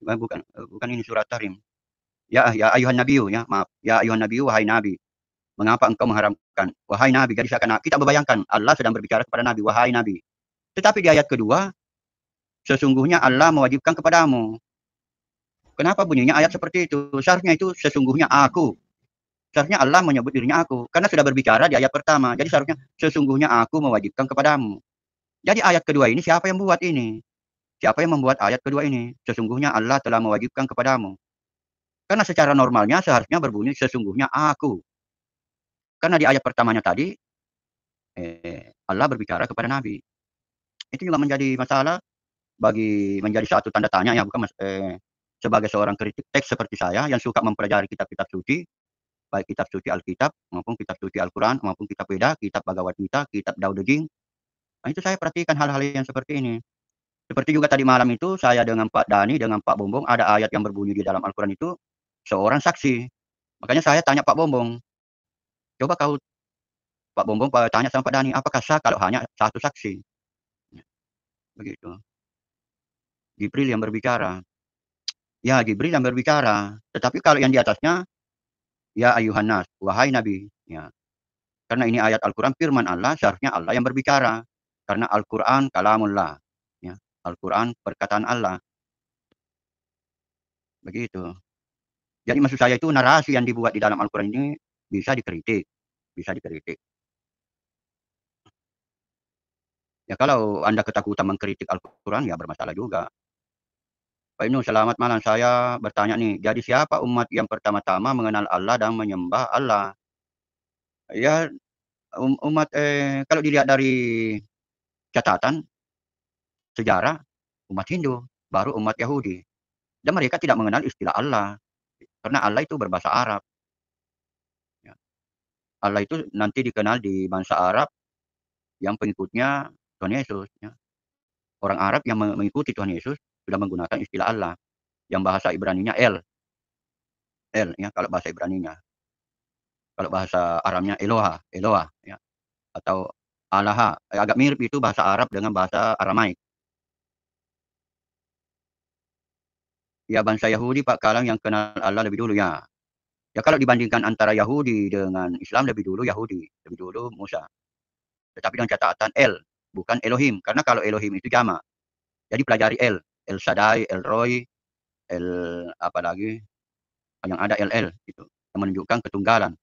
Bukan ini surat Tahrim. Ya ayuhan nabiyyu ya, maaf. Ya ayuhan nabiyyu, wahai nabi, mengapa engkau mengharamkan? Wahai nabi, jadi seakan kita membayangkan Allah sedang berbicara kepada nabi, wahai nabi. Tetapi di ayat kedua, sesungguhnya Allah mewajibkan kepadamu. Kenapa bunyinya ayat seperti itu? Seharusnya itu sesungguhnya aku. Seharusnya Allah menyebut dirinya aku. Karena sudah berbicara di ayat pertama. Jadi seharusnya sesungguhnya aku mewajibkan kepadamu. Jadi ayat kedua ini siapa yang buat ini? Siapa yang membuat ayat kedua ini? Sesungguhnya Allah telah mewajibkan kepadamu. Karena secara normalnya seharusnya berbunyi sesungguhnya aku. Karena di ayat pertamanya tadi, Allah berbicara kepada Nabi. Itu juga menjadi masalah menjadi satu tanda tanya ya, bukan sebagai seorang kritik teks seperti saya yang suka mempelajari kitab-kitab suci, baik kitab suci Alkitab maupun kitab suci Al-Quran maupun kitab Weda, kitab Bhagavad Gita, kitab Tao Te Ching. Nah, itu saya perhatikan hal-hal yang seperti ini. Seperti juga tadi malam itu saya dengan Pak Dani, dengan Pak Bombong ada ayat yang berbunyi di dalam Al-Quran itu seorang saksi. Makanya saya tanya Pak Bombong, coba kau Pak Bombong tanya sama Pak Dani, apakah sah kalau hanya satu saksi? Begitu. Jibril yang berbicara. Ya, Jibril yang berbicara. Tetapi kalau yang di atasnya, ya ayuhan nas, wahai nabi. Ya. Karena ini ayat Al-Quran firman Allah, seharusnya Allah yang berbicara. Karena Al-Quran kalamullah. Ya. Al-Quran perkataan Allah. Begitu. Jadi maksud saya itu narasi yang dibuat di dalam Al-Quran ini bisa dikritik. Bisa dikritik. Ya kalau Anda ketakutan mengkritik Al-Quran, ya bermasalah juga. Pak Ibnu, selamat malam. Saya bertanya nih, jadi siapa umat yang pertama-tama mengenal Allah dan menyembah Allah? Ya, umat kalau dilihat dari catatan sejarah, umat Hindu, baru umat Yahudi. Dan mereka tidak mengenal istilah Allah, karena Allah itu berbahasa Arab. Ya. Allah itu nanti dikenal di bangsa Arab yang pengikutnya Tuhan Yesus. Ya. Orang Arab yang mengikuti Tuhan Yesus sudah menggunakan istilah Allah, yang bahasa Ibraninya El, El ya kalau bahasa Ibraninya. Kalau bahasa Arabnya Eloha, Eloah ya, atau Alaha. Agak mirip itu bahasa Arab dengan bahasa Aramaik. Ya bangsa Yahudi Pak Kalang yang kenal Allah lebih dulu ya. Ya kalau dibandingkan antara Yahudi dengan Islam lebih dulu Yahudi, lebih dulu Musa. Tetapi dengan catatan El, bukan Elohim. Karena kalau Elohim itu jamak. Jadi pelajari El Shaddai, El Roy, El apa lagi, yang ada El itu. Yang menunjukkan ketunggalan.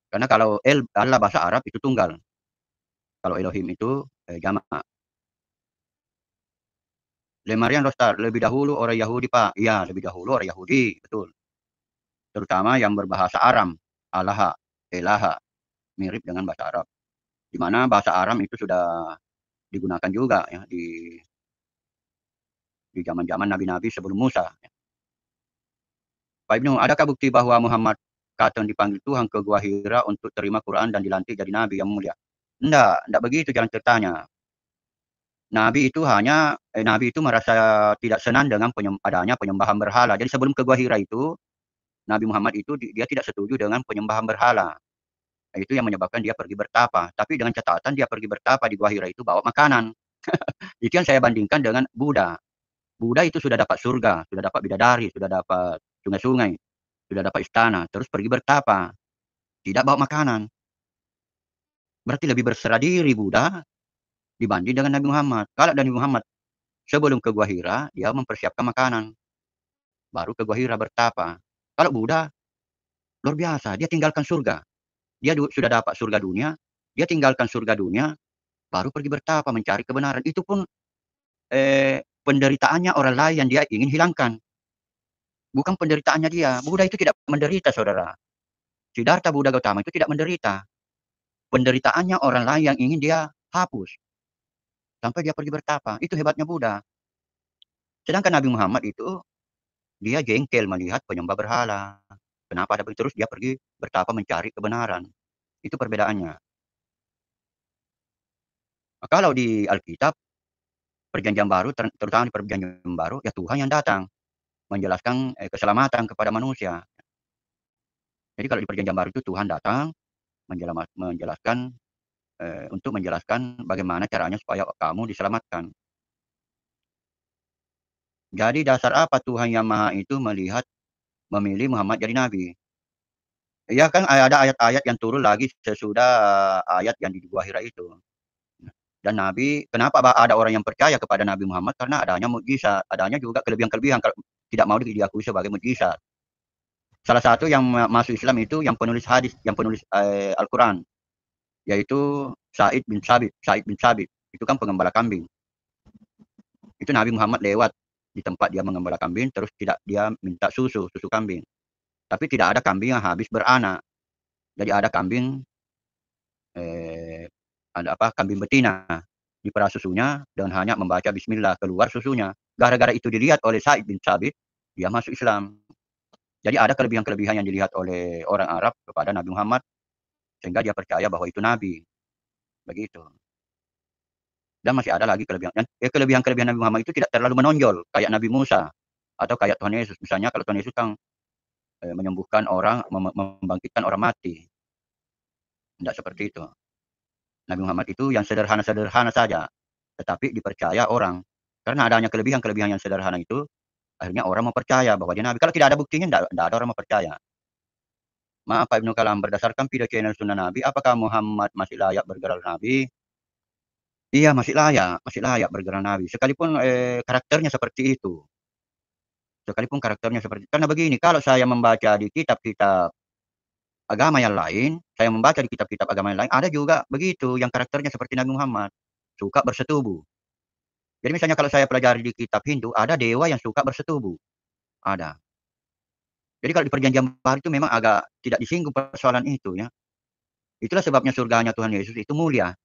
Karena kalau El Allah bahasa Arab itu tunggal. Kalau Elohim itu jamak. Lemarian Rostar, lebih dahulu orang Yahudi Pak. Iya, lebih dahulu orang Yahudi, betul. Terutama yang berbahasa Aram, Alaha, Elaha, mirip dengan bahasa Arab. Di mana bahasa Aram itu sudah digunakan juga ya di zaman-zaman nabi-nabi sebelum Musa. Pak Ibnu, adakah bukti bahwa Muhammad Katen dipanggil Tuhan ke Gua Hira untuk terima Quran dan dilantik jadi nabi yang mulia? Enggak begitu jalan ceritanya. Nabi itu merasa tidak senang dengan adanya penyembahan berhala. Jadi sebelum ke Gua Hira itu, Nabi Muhammad itu dia tidak setuju dengan penyembahan berhala. Itu yang menyebabkan dia pergi bertapa. Tapi dengan catatan dia pergi bertapa di Gua Hira itu bawa makanan. Itu yang saya bandingkan dengan Buddha. Buddha itu sudah dapat surga, sudah dapat bidadari, sudah dapat sungai-sungai, sudah dapat istana, terus pergi bertapa, tidak bawa makanan. Berarti lebih berserah diri Buddha dibanding dengan Nabi Muhammad. Kalau Nabi Muhammad sebelum ke Gua Hira, dia mempersiapkan makanan, baru ke Gua Hira bertapa. Kalau Buddha luar biasa, dia tinggalkan surga. Dia sudah dapat surga dunia, dia tinggalkan surga dunia, baru pergi bertapa mencari kebenaran. Itu pun penderitaannya orang lain yang dia ingin hilangkan. Bukan penderitaannya dia. Buddha itu tidak menderita, saudara. Siddhartha Buddha Gautama itu tidak menderita. Penderitaannya orang lain yang ingin dia hapus. Sampai dia pergi bertapa. Itu hebatnya Buddha. Sedangkan Nabi Muhammad itu, dia jengkel melihat penyembah berhala. Kenapa ada terus dia pergi bertapa mencari kebenaran. Itu perbedaannya. Nah, kalau di Alkitab, perjanjian baru, terutama di perjanjian baru, ya Tuhan yang datang. Menjelaskan keselamatan kepada manusia. Jadi kalau di perjanjian baru itu Tuhan datang menjelaskan untuk menjelaskan bagaimana caranya supaya kamu diselamatkan. Jadi dasar apa Tuhan Yang Maha itu memilih Muhammad jadi nabi? Ya kan ada ayat-ayat yang turun lagi sesudah ayat yang di Gua Hira itu. Dan Nabi kenapa ada orang yang percaya kepada Nabi Muhammad? Karena adanya mukjizat, adanya juga kelebihan-kelebihan kalau tidak mau diakui sebagai mukjizat. Salah satu yang masuk Islam itu yang penulis hadis, yang penulis Al-Quran, yaitu Said bin Sabit. Itu kan pengembala kambing. Itu Nabi Muhammad lewat di tempat dia mengembala kambing, terus tidak dia minta susu kambing. Tapi tidak ada kambing yang habis beranak. Jadi ada kambing, eh, ada apa? Kambing betina. Diperah susunya dan hanya membaca Bismillah keluar susunya. Gara-gara itu dilihat oleh Said bin Sabit, dia masuk Islam. Jadi ada kelebihan-kelebihan yang dilihat oleh orang Arab kepada Nabi Muhammad sehingga dia percaya bahwa itu nabi. Begitu. Dan masih ada lagi kelebihan-kelebihan Nabi Muhammad itu tidak terlalu menonjol kayak Nabi Musa atau kayak Tuhan Yesus. Misalnya kalau Tuhan Yesus kan menyembuhkan orang, membangkitkan orang mati. Tidak seperti itu. Nabi Muhammad itu yang sederhana-sederhana saja, tetapi dipercaya orang. Karena adanya kelebihan-kelebihan yang sederhana itu, akhirnya orang mempercaya bahwa dia nabi. Kalau tidak ada buktinya, tidak ada orang mempercaya. Maaf Pak Ibnu Kalam, berdasarkan video channel Sunnah Nabi, apakah Muhammad masih layak bergelar nabi? Iya, masih layak bergelar nabi. Sekalipun karakternya seperti itu. Sekalipun karakternya seperti itu. Karena begini, kalau saya membaca di kitab-kitab agama yang lain, saya membaca di kitab-kitab agama yang lain, ada juga begitu, yang karakternya seperti Nabi Muhammad. Suka bersetubuh. Jadi misalnya kalau saya pelajari di kitab Hindu, ada dewa yang suka bersetubuh. Ada. Jadi kalau di perjanjian baru itu memang agak tidak disinggung persoalan itu ya. Itulah sebabnya surganya Tuhan Yesus itu mulia.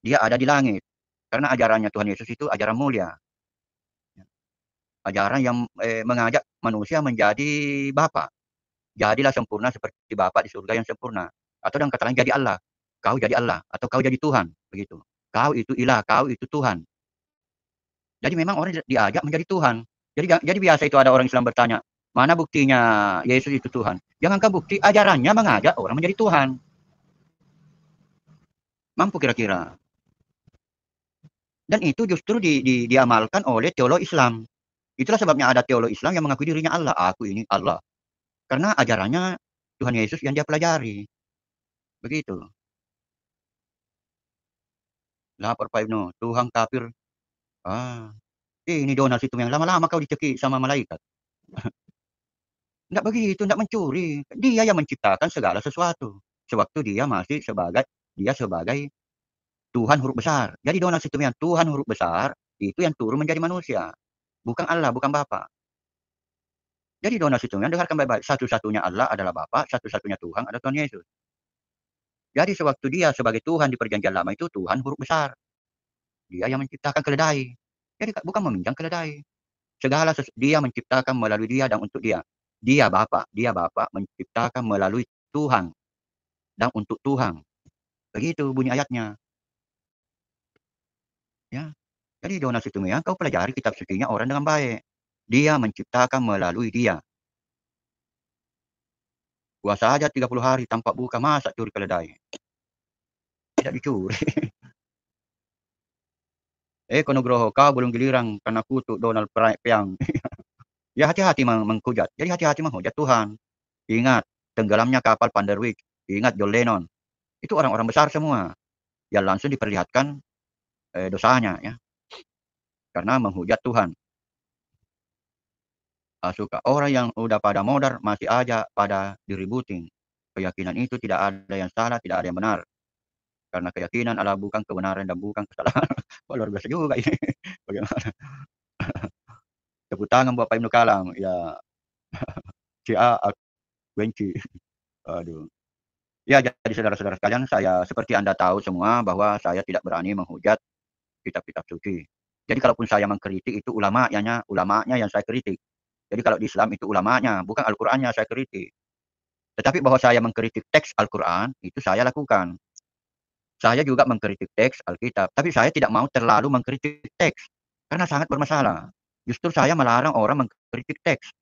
Dia ada di langit. Karena ajarannya Tuhan Yesus itu ajaran mulia. Ajaran yang mengajak manusia menjadi Bapa. Jadilah sempurna seperti Bapa di surga yang sempurna. Atau dengan kata lain jadi Allah. Kau jadi Allah atau kau jadi Tuhan, begitu. Kau itu ilah, kau itu Tuhan. Jadi memang orang diajak menjadi Tuhan. Jadi biasa itu ada orang Islam bertanya, mana buktinya Yesus itu Tuhan? Jangankan bukti, ajarannya mengajak orang menjadi Tuhan. Mampu kira-kira. Dan itu justru diamalkan oleh teolog Islam. Itulah sebabnya ada teolog Islam yang mengakui dirinya Allah. Aku ini Allah. Karena ajarannya Tuhan Yesus yang dia pelajari. Begitu. Lapor Pak Ibnu, Tuhan kafir. Ah, ini Donald itu yang lama-lama kau dicekik sama malaikat. Enggak begitu, enggak mencuri. Dia yang menciptakan segala sesuatu. Sewaktu dia sebagai Tuhan huruf besar. Jadi Donald Situmian, Tuhan huruf besar, itu yang turun menjadi manusia. Bukan Allah, bukan Bapa. Jadi Donald Situmian, dengarkan baik-baik. Satu-satunya Allah adalah Bapa, satu-satunya Tuhan adalah Tuhan Yesus. Jadi sewaktu dia sebagai Tuhan di perjanjian lama itu Tuhan huruf besar. Dia yang menciptakan keledai. Jadi bukan meminjam keledai. Dia menciptakan melalui dia dan untuk dia. Dia Bapa menciptakan melalui Tuhan dan untuk Tuhan. Begitu bunyi ayatnya. Ya. Jadi Donald Situmian, kau pelajari kitab sucinya orang dengan baik. Dia menciptakan melalui dia. Puasa aja 30 hari tanpa buka, masa curi keledai? Tidak dicuri. Nugroho, kau belum giliran karena kutuk Donald Piang. Ya hati-hati menghujat. Jadi hati-hati menghujat Tuhan. Ingat, tenggelamnya kapal Panderwick. Ingat John Lennon. Itu orang-orang besar semua. Yang langsung diperlihatkan dosanya ya. Karena menghujat Tuhan. Suka orang yang udah pada modar masih aja pada diributin. Keyakinan itu tidak ada yang salah, tidak ada yang benar. Karena keyakinan adalah bukan kebenaran dan bukan kesalahan. Wah, luar biasa juga ini. Bagaimana? Tepuk tangan buat Pak Ibnu Kalam. Ya, CA benci. Aduh. Ya, jadi saudara-saudara sekalian, saya seperti Anda tahu semua bahwa saya tidak berani menghujat kitab-kitab suci. Jadi kalaupun saya mengkritik itu ulamanya yang saya kritik. Jadi kalau di Islam itu ulamanya, bukan Al-Qur'annya saya kritik. Tetapi bahwa saya mengkritik teks Al-Qur'an, itu saya lakukan. Saya juga mengkritik teks Alkitab, tapi saya tidak mau terlalu mengkritik teks, karena sangat bermasalah. Justru saya melarang orang mengkritik teks.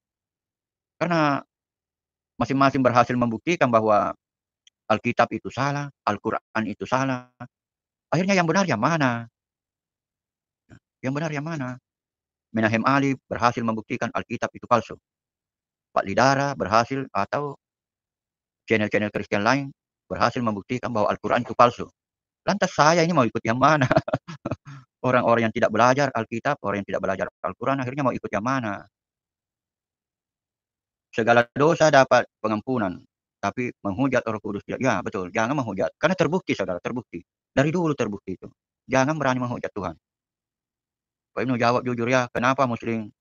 Karena masing-masing berhasil membuktikan bahwa Alkitab itu salah, Al-Qur'an itu salah. Akhirnya yang benar yang mana? Yang benar yang mana? Menahem Ali berhasil membuktikan Alkitab itu palsu. Pak Lidara berhasil atau channel-channel Kristen lain berhasil membuktikan bahwa Al-Quran itu palsu. Lantas saya ini mau ikut yang mana? Orang-orang yang tidak belajar Alkitab, orang yang tidak belajar Al-Quran, akhirnya mau ikut yang mana? Segala dosa dapat pengampunan, tapi menghujat Roh Kudus tidak. Ya, betul. Jangan menghujat. Karena terbukti, saudara, terbukti. Dari dulu terbukti itu. Jangan berani menghujat Tuhan. Pak Ibnu jawab jujur ya, kenapa Muslim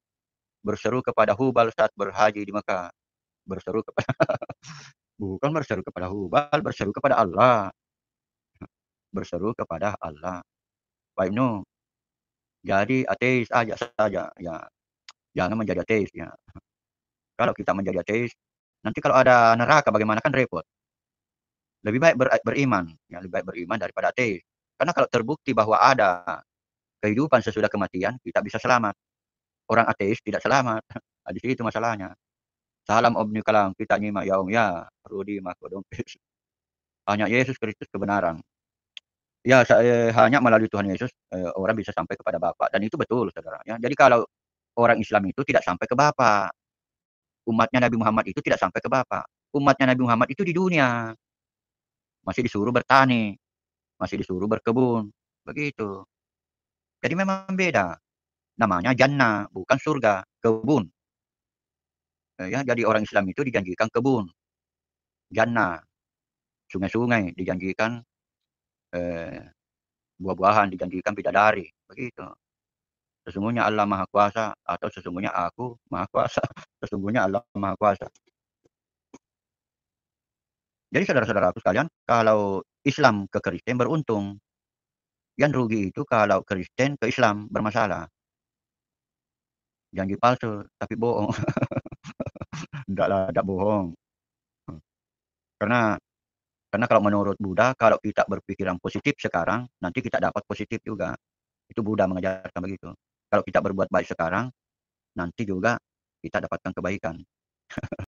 berseru kepada Hubal saat berhaji di Mekah? Berseru kepada, bukan berseru kepada Hubal, berseru kepada Allah. Berseru kepada Allah. Pak Ibnu, jadi ateis aja saja. Ya, jangan menjadi ateis. Ya. Kalau kita menjadi ateis, nanti kalau ada neraka bagaimana kan repot. Lebih baik beriman, ya lebih baik beriman daripada ateis. Karena kalau terbukti bahwa ada kehidupan sesudah kematian, kita bisa selamat. Orang ateis tidak selamat. Nah, di situ masalahnya. Salam Om Kalam, kita nyimak yaum ya, Rudi Makodompis. Hanya Yesus Kristus kebenaran. Ya, hanya melalui Tuhan Yesus orang bisa sampai kepada Bapa dan itu betul, saudara. Ya. Jadi kalau orang Islam itu tidak sampai ke Bapa, umatnya Nabi Muhammad itu tidak sampai ke Bapa. Umatnya Nabi Muhammad itu di dunia masih disuruh bertani, masih disuruh berkebun, begitu. Jadi memang beda. Namanya jannah, bukan surga, kebun. Ya, jadi orang Islam itu dijanjikan kebun, jannah, sungai-sungai dijanjikan eh, buah-buahan, dijanjikan bidadari, begitu. Sesungguhnya Allah Maha Kuasa atau sesungguhnya aku Maha Kuasa. Sesungguhnya Allah Maha Kuasa. Jadi saudara-saudaraku sekalian, kalau Islam ke Kristen beruntung. Yang rugi itu kalau Kristen ke Islam bermasalah. Janji palsu tapi bohong. Ndaklah, ndak bohong. Karena karena kalau menurut Buddha, kalau kita berpikiran positif sekarang, nanti kita dapat positif juga. Itu Buddha mengajarkan begitu. Kalau kita berbuat baik sekarang, nanti juga kita dapatkan kebaikan.